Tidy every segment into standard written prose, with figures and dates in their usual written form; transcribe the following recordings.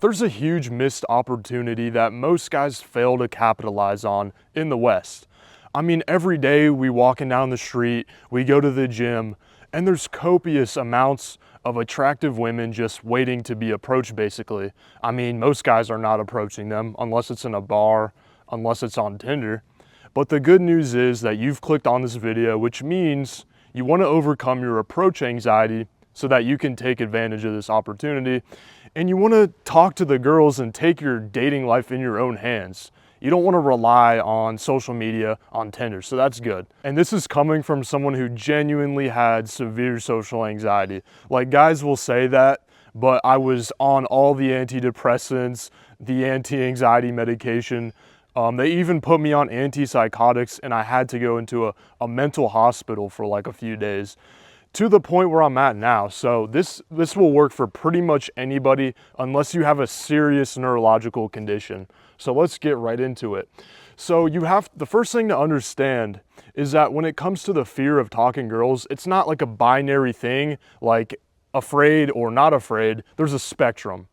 There's a huge missed opportunity that most guys fail to capitalize on in the West. I mean, every day we walking down the street, we go to the gym, and there's copious amounts of attractive women just waiting to be approached, basically. I mean, most guys are not approaching them unless it's in a bar, unless it's on Tinder. But the good news is that you've clicked on this video, which means you want to overcome your approach anxiety so that you can take advantage of this opportunity. And you want to talk to the girls and take your dating life in your own hands. You don't want to rely on social media, on Tinder, so that's good. And this is coming from someone who genuinely had severe social anxiety. Like, guys will say that, but I was on all the antidepressants, the anti-anxiety medication. They even put me on antipsychotics, and I had to go into a mental hospital for like a few days, to the point where I'm at now. So this will work for pretty much anybody unless you have a serious neurological condition. So let's get right into it. So the first thing to understand is that when it comes to the fear of talking girls, it's not like a binary thing, like afraid or not afraid. There's a spectrum.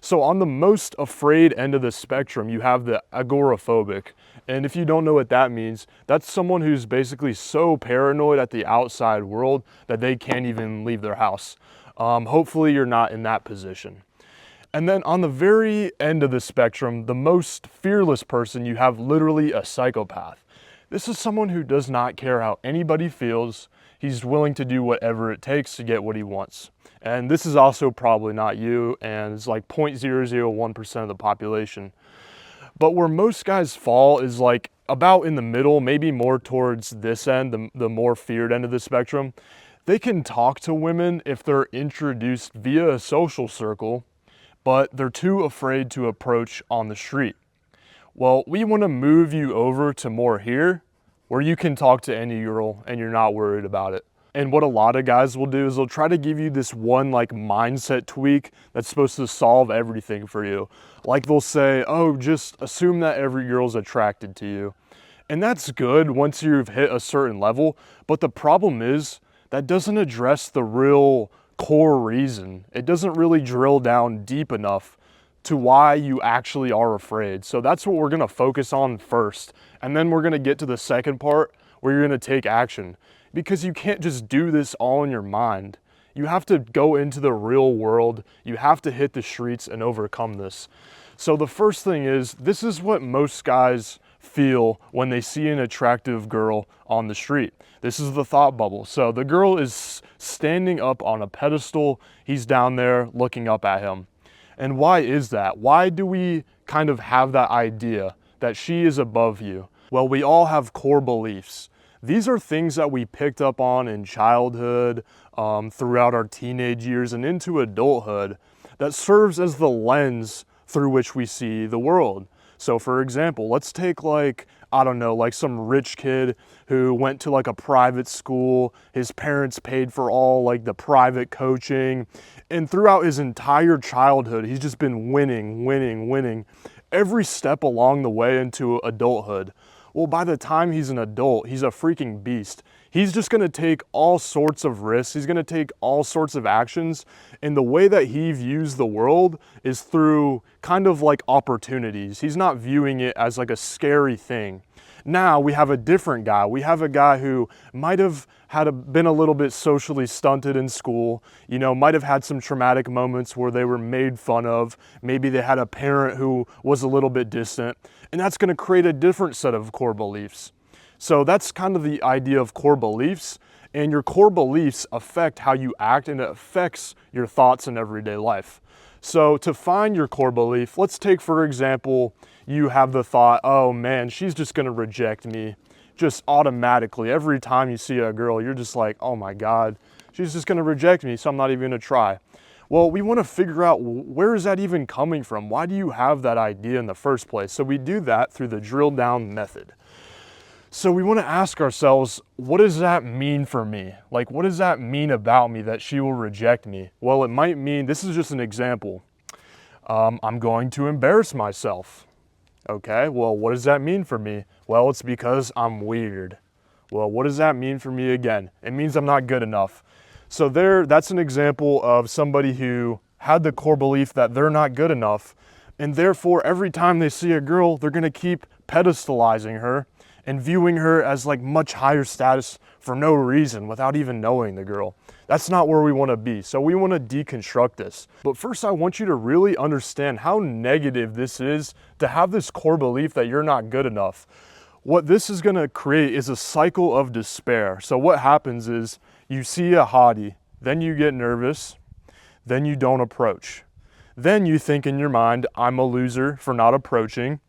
So on the most afraid end of the spectrum, you have the agoraphobic. And if you don't know what that means, that's someone who's basically so paranoid at the outside world that they can't even leave their house. Hopefully you're not in that position. And then on the very end of the spectrum, the most fearless person, you have literally a psychopath. This is someone who does not care how anybody feels. He's willing to do whatever it takes to get what he wants. And this is also probably not you, and it's like 0.001% of the population. But where most guys fall is like about in the middle, maybe more towards this end, the more feared end of the spectrum. They can talk to women if they're introduced via a social circle, but they're too afraid to approach on the street. Well, we want to move you over to more here, where you can talk to any girl and you're not worried about it. And what a lot of guys will do is they'll try to give you this one like mindset tweak that's supposed to solve everything for you. Like they'll say, oh, just assume that every girl's attracted to you. And that's good once you've hit a certain level. But the problem is that doesn't address the real core reason. It doesn't really drill down deep enough to why you actually are afraid. So that's what we're gonna focus on first. And then we're gonna get to the second part where you're gonna take action. Because you can't just do this all in your mind. You have to go into the real world. You have to hit the streets and overcome this. So the first thing is, this is what most guys feel when they see an attractive girl on the street. This is the thought bubble. So the girl is standing up on a pedestal. He's down there looking up at him. And why is that? Why do we kind of have that idea that she is above you? Well, we all have core beliefs. These are things that we picked up on in childhood, throughout our teenage years and into adulthood, that serves as the lens through which we see the world. So for example, let's take like, I don't know, like some rich kid who went to like a private school. His parents paid for all like the private coaching. And throughout his entire childhood, he's just been winning every step along the way into adulthood. Well, by the time he's an adult, he's a freaking beast. He's just gonna take all sorts of risks. He's gonna take all sorts of actions. And the way that he views the world is through kind of like opportunities. He's not viewing it as like a scary thing. Now we have a different guy. We have a guy who might have been a little bit socially stunted in school, might have had some traumatic moments where they were made fun of. Maybe they had a parent who was a little bit distant, and that's going to create a different set of core beliefs. So that's kind of the idea of core beliefs, and your core beliefs affect how you act, and it affects your thoughts in everyday life. So to find your core belief, let's take, for example, you have the thought, oh man, she's just gonna reject me. Just automatically, every time you see a girl, you're just like, oh my God, she's just gonna reject me, so I'm not even gonna try. Well, we wanna figure out, where is that even coming from? Why do you have that idea in the first place? So we do that through the drill down method. So we want to ask ourselves, what does that mean for me? Like, what does that mean about me that she will reject me? Well, it might mean, this is just an example. I'm going to embarrass myself. Okay, well, what does that mean for me? Well, it's because I'm weird. Well, what does that mean for me again? It means I'm not good enough. So that's an example of somebody who had the core belief that they're not good enough. And therefore, every time they see a girl, they're gonna keep pedestalizing her and viewing her as like much higher status for no reason without even knowing the girl. That's not where we wanna be. So we wanna deconstruct this. But first, I want you to really understand how negative this is to have this core belief that you're not good enough. What this is gonna create is a cycle of despair. So what happens is you see a hottie, then you get nervous, then you don't approach. Then you think in your mind, I'm a loser for not approaching.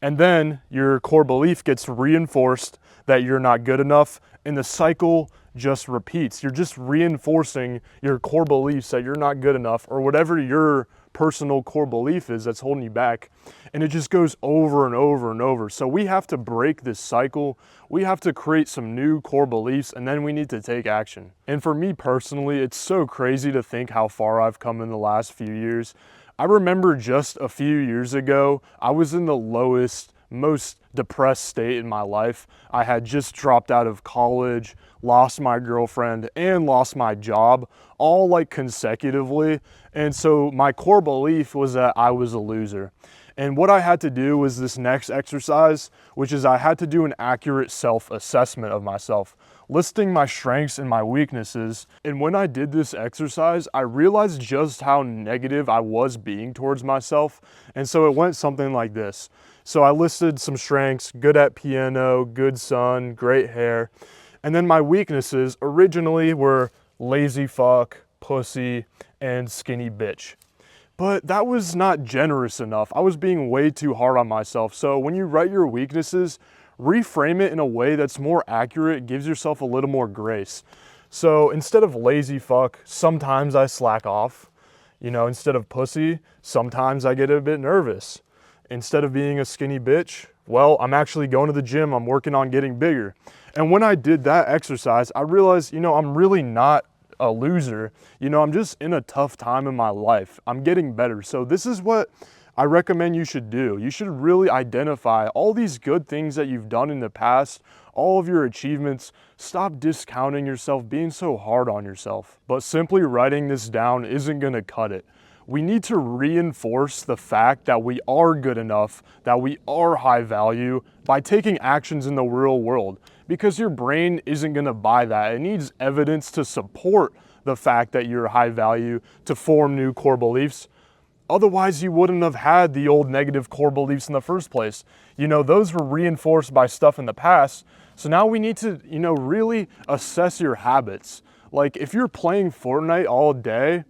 And then your core belief gets reinforced that you're not good enough, and the cycle just repeats. You're just reinforcing your core beliefs that you're not good enough, or whatever your personal core belief is that's holding you back. And it just goes over and over and over. So we have to break this cycle. We have to create some new core beliefs, and then we need to take action. And for me personally, it's so crazy to think how far I've come in the last few years. I remember just a few years ago, I was in the lowest, most depressed state in my life. I had just dropped out of college, lost my girlfriend, and lost my job, all like consecutively. And so my core belief was that I was a loser. And what I had to do was this next exercise, which is I had to do an accurate self-assessment of myself, listing my strengths and my weaknesses. And when I did this exercise, I realized just how negative I was being towards myself. And so it went something like this. So I listed some strengths: good at piano, good son, great hair. And then my weaknesses originally were lazy fuck, pussy, and skinny bitch. But that was not generous enough. I was being way too hard on myself. So when you write your weaknesses, reframe it in a way that's more accurate, gives yourself a little more grace. So instead of lazy fuck, sometimes I slack off. You know, instead of pussy, sometimes I get a bit nervous. Instead of being a skinny bitch, well, I'm actually going to the gym, I'm working on getting bigger. And when I did that exercise, I realized, you know, I'm really not a loser. You know, I'm just in a tough time in my life. I'm getting better. So this is what I recommend you should do. You should really identify all these good things that you've done in the past, all of your achievements. Stop discounting yourself, being so hard on yourself. But simply writing this down isn't gonna cut it. We need to reinforce the fact that we are good enough, that we are high value by taking actions in the real world, because your brain isn't gonna buy that. It needs evidence to support the fact that you're high value to form new core beliefs. Otherwise, you wouldn't have had the old negative core beliefs in the first place. You know, those were reinforced by stuff in the past. So now we need to, you know, really assess your habits. Like if you're playing Fortnite all day,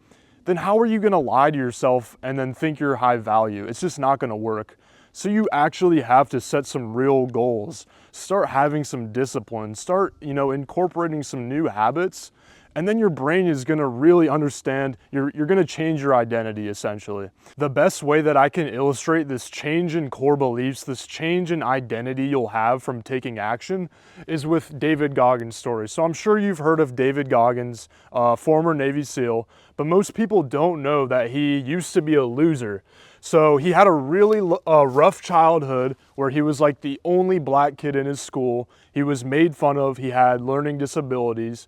then how are you gonna lie to yourself and then think you're high value? It's just not gonna work. So you actually have to set some real goals. Start having some discipline. Start, you know, incorporating some new habits. And then your brain is gonna really understand, you're gonna change your identity essentially. The best way that I can illustrate this change in core beliefs, this change in identity you'll have from taking action is with David Goggins' story. So I'm sure you've heard of David Goggins, former Navy SEAL, but most people don't know that he used to be a loser. So he had a really rough childhood where he was like the only black kid in his school. He was made fun of, he had learning disabilities.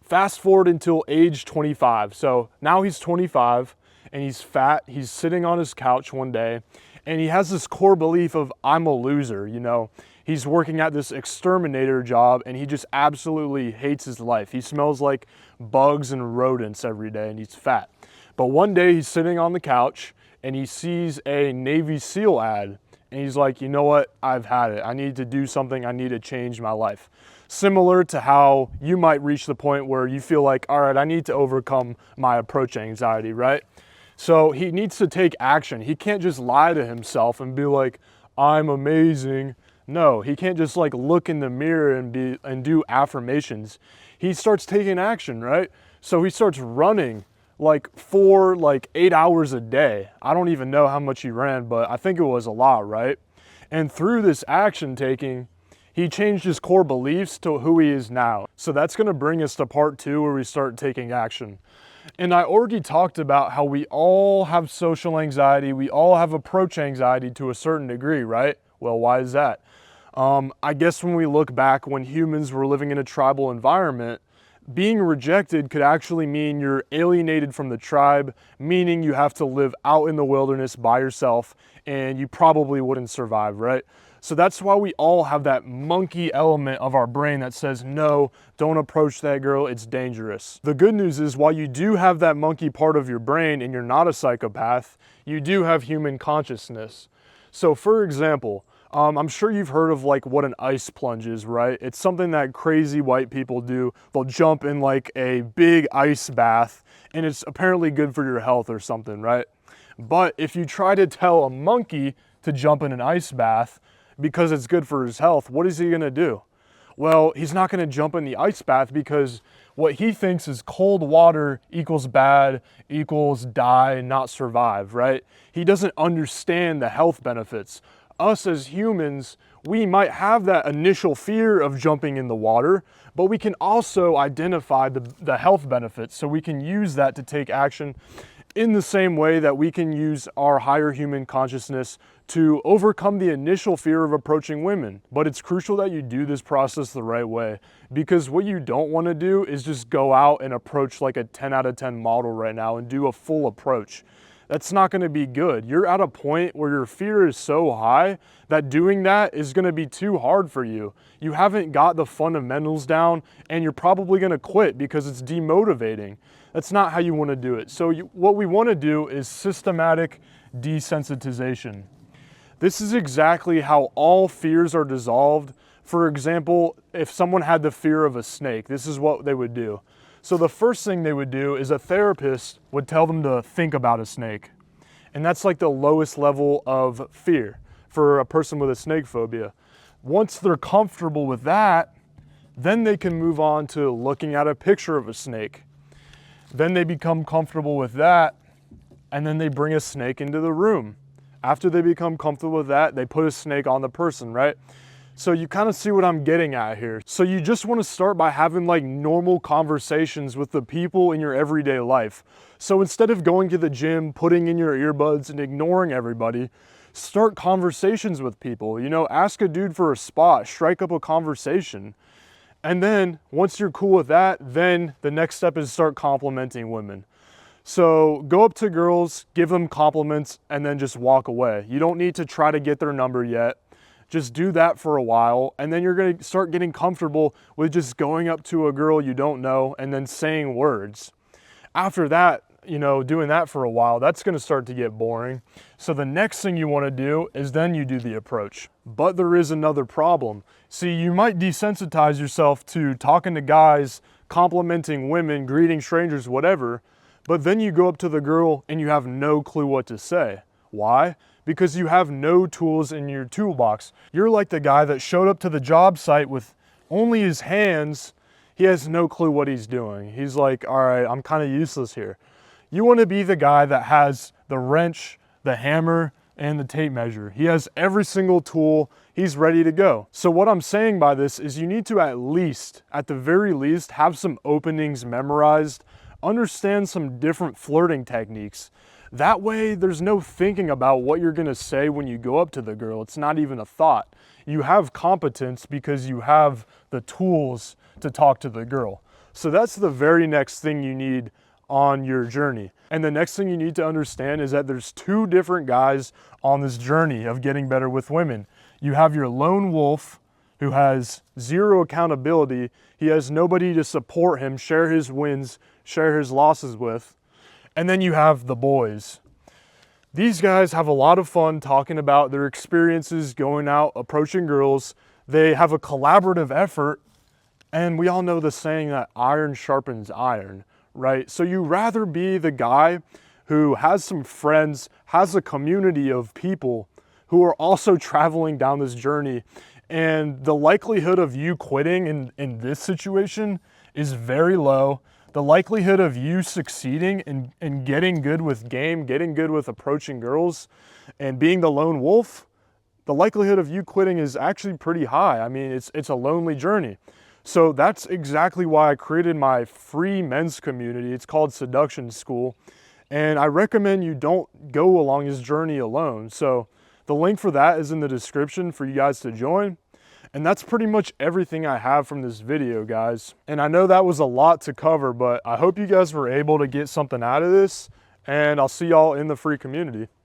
Fast forward until age 25. So now he's 25 and he's fat. He's sitting on his couch one day and he has this core belief of I'm a loser, you know. He's working at this exterminator job and he just absolutely hates his life. He smells like bugs and rodents every day and he's fat. But one day he's sitting on the couch and he sees a Navy SEAL ad and he's like, you know what, I've had it. I need to do something. I need to change my life. Similar to how you might reach the point where you feel like, all right, I need to overcome my approach anxiety, right? So he needs to take action. He can't just lie to himself and be like, I'm amazing. No, he can't just like look in the mirror and do affirmations. He starts taking action, right? So he starts running for 8 hours a day. I don't even know how much he ran, but I think it was a lot, right? And through this action taking, he changed his core beliefs to who he is now. So that's gonna bring us to part 2 where we start taking action. And I already talked about how we all have social anxiety, we all have approach anxiety to a certain degree, right? Well, why is that? I guess when we look back when humans were living in a tribal environment, Being rejected could actually mean you're alienated from the tribe, meaning you have to live out in the wilderness by yourself and you probably wouldn't survive, right? So that's why we all have that monkey element of our brain that says, no, don't approach that girl, it's dangerous. The good news is, while you do have that monkey part of your brain and you're not a psychopath, you do have human consciousness. So for example, I'm sure you've heard of like what an ice plunge is, right? It's something that crazy white people do. They'll jump in like a big ice bath and it's apparently good for your health or something, right? But if you try to tell a monkey to jump in an ice bath because it's good for his health, what is he gonna do? Well, he's not gonna jump in the ice bath because what he thinks is cold water equals bad, equals die, not survive, right? He doesn't understand the health benefits. Us as humans, we might have that initial fear of jumping in the water, but we can also identify the health benefits, so we can use that to take action in the same way that we can use our higher human consciousness to overcome the initial fear of approaching women. But it's crucial that you do this process the right way, because what you don't want to do is just go out and approach like a 10 out of 10 model right now and do a full approach. That's not going to be good. You're at a point where your fear is so high that doing that is going to be too hard for you. You haven't got the fundamentals down and you're probably going to quit because it's demotivating. That's not how you want to do it. So what we want to do is systematic desensitization. This is exactly how all fears are dissolved. For example, if someone had the fear of a snake, this is what they would do. So the first thing they would do is a therapist would tell them to think about a snake. And that's like the lowest level of fear for a person with a snake phobia. Once they're comfortable with that, then they can move on to looking at a picture of a snake. Then they become comfortable with that, and then they bring a snake into the room. After they become comfortable with that, they put a snake on the person, right? So you kind of see what I'm getting at here. So you just want to start by having like normal conversations with the people in your everyday life. So instead of going to the gym, putting in your earbuds and ignoring everybody, start conversations with people. You know, ask a dude for a spot, strike up a conversation. And then once you're cool with that, then the next step is start complimenting women. So go up to girls, give them compliments, and then just walk away. You don't need to try to get their number yet. Just do that for a while, and then you're gonna start getting comfortable with just going up to a girl you don't know and then saying words. After that, you know, doing that for a while, that's gonna start to get boring. So the next thing you wanna do is then you do the approach. But there is another problem. See, you might desensitize yourself to talking to guys, complimenting women, greeting strangers, whatever, but then you go up to the girl and you have no clue what to say. Why? Because you have no tools in your toolbox. You're like the guy that showed up to the job site with only his hands. He has no clue what he's doing. He's like, all right, I'm kind of useless here. You want to be the guy that has the wrench, the hammer, and the tape measure. He has every single tool. He's ready to go. So what I'm saying by this is you need to at the very least, have some openings memorized, understand some different flirting techniques. That way, there's no thinking about what you're gonna say when you go up to the girl. It's not even a thought. You have competence because you have the tools to talk to the girl. So that's the very next thing you need on your journey. And the next thing you need to understand is that there's two different guys on this journey of getting better with women. You have your lone wolf who has zero accountability. He has nobody to support him, share his wins, share his losses with. And then you have the boys. These guys have a lot of fun talking about their experiences going out, approaching girls. They have a collaborative effort, and we all know the saying that iron sharpens iron, right? So you rather be the guy who has some friends, has a community of people who are also traveling down this journey, and the likelihood of you quitting in this situation is very low. The likelihood of you succeeding and getting good with game, getting good with approaching girls, and being the lone wolf, the likelihood of you quitting is actually pretty high. I mean, it's a lonely journey. So that's exactly why I created my free men's community. It's called Seduction School. And I recommend you don't go along this journey alone. So the link for that is in the description for you guys to join. And that's pretty much everything I have from this video, guys. And I know that was a lot to cover, but I hope you guys were able to get something out of this, and I'll see y'all in the free community.